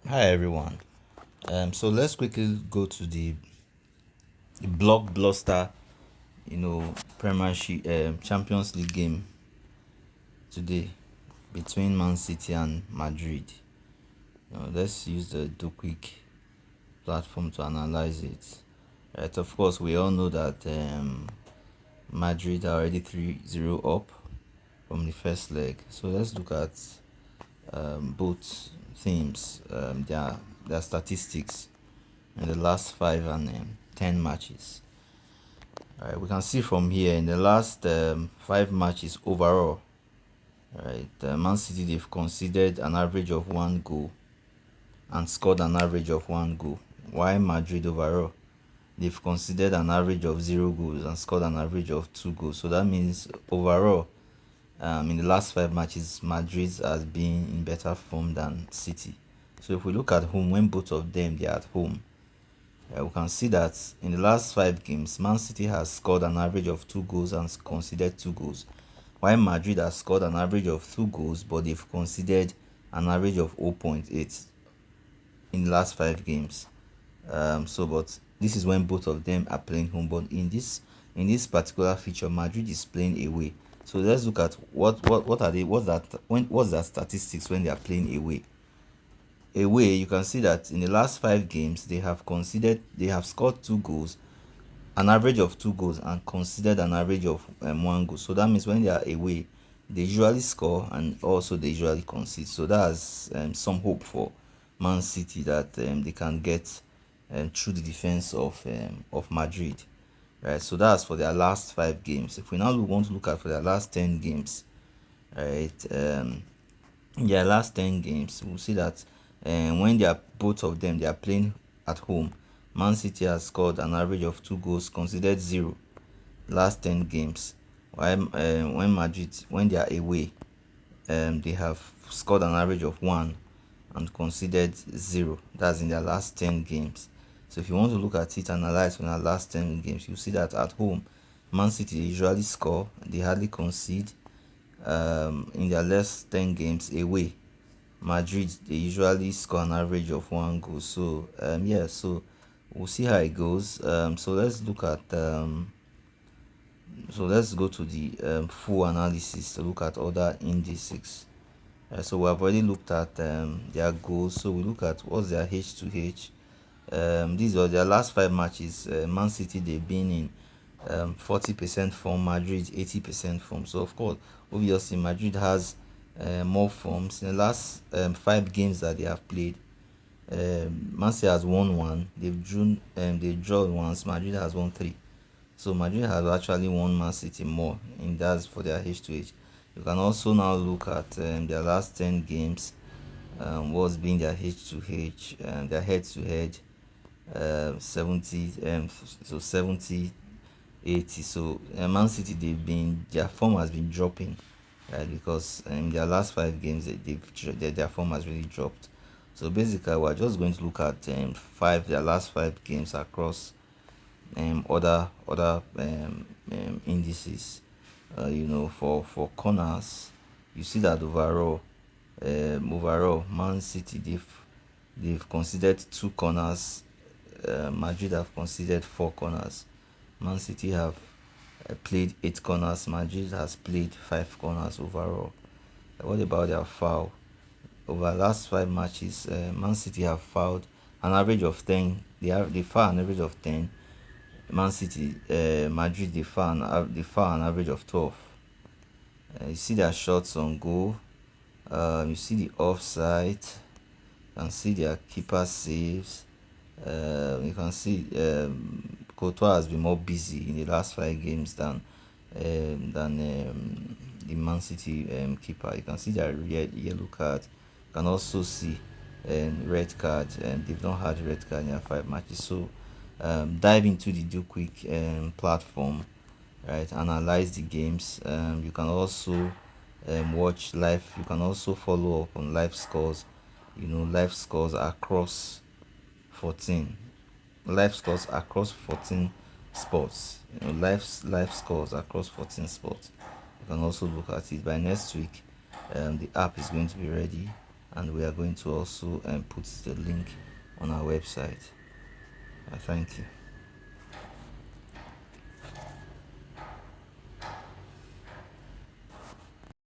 Hi everyone. So let's quickly go to the blockbuster, Premiership Champions League game today between Man City and Madrid. Let's use the Do Quick platform to analyze it. Right, of course, we all know that Madrid are already 3-0 up from the first leg. So let's look at both teams, their statistics in the last 5 and 10 matches. Right, we can see from here in the last 5 matches overall, right, Man City they've conceded an average of 1 goal and scored an average of 1 goal. While Madrid overall they've conceded an average of 0 goals and scored an average of 2 goals. So that means overall, in the last 5 matches, Madrid has been in better form than City. So if we look at home, when both of them they are at home, we can see that in the last 5 games, Man City has scored an average of 2 goals and conceded 2 goals, while Madrid has scored an average of 2 goals, but they've conceded an average of 0.8 in the last 5 games. But this is when both of them are playing home. But in this particular feature, Madrid is playing away. So let's look at what are they? What's their statistics when they are playing away, you can see that in the last 5 games they have scored 2 goals, an average of 2 goals, and conceded an average of 1 goal. So that means when they are away, they usually score and also they usually concede. So that's some hope for Man City that they can get through the defense of Madrid. Right, so that's for their last 5 games. If we now want to look at for their last 10 games, right, in their last 10 games, we'll see that when they are both of them they are playing at home, Man City has scored an average of 2 goals, considered zero last 10 games. While when Madrid, when they are away, they have scored an average of 1 and conceded 0. That's in their last 10 games. So if you want to look at it, analyze from their last 10 games, you see that at home, Man City usually score, they hardly concede. In their last 10 games away, Madrid they usually score an average of 1 goal. So yeah, so we'll see how it goes. So let's go to the full analysis to look at other indices. So we have already looked at their goals. So we look at what's their H2H. These are their last 5 matches. Man City they've been in 40% form, Madrid 80% form. So of course, obviously Madrid has more forms in the last 5 games that they have played. Man City has won one. They drawn once. Madrid has won three. So Madrid has actually won Man City more in that for their H2H. You can also now look at their last 10 games. What's been their H2H, their head-to-head, 70, so 70, 80. So Man City their form has been dropping, right? Because in their last 5 games their form has really dropped. So basically, we're just going to look at their last 5 games across other indices. For corners, you see that overall, Man City they've considered 2 corners. Madrid have considered 4 corners. Man City have played 8 corners. Madrid has played 5 corners overall. What about their foul? Over the last 5 matches, Man City have fouled an average of 10. They foul an average of 10. Man City, Madrid, they foul an average of 12. You see their shots on goal. You see the offside. You can see their keeper saves. You can see Courtois has been more busy in the last 5 games than the Man City keeper. You can see their yellow card. You can also see red card. They've not had red card in their 5 matches. So dive into the Do Quick platform, right? Analyze the games. You can also watch live. You can also follow up on live scores. Live scores across 14 live scores across 14 sports. Live scores across 14 sports. You can also look at it by next week. The app is going to be ready, and we are going to also put the link on our website. Thank you.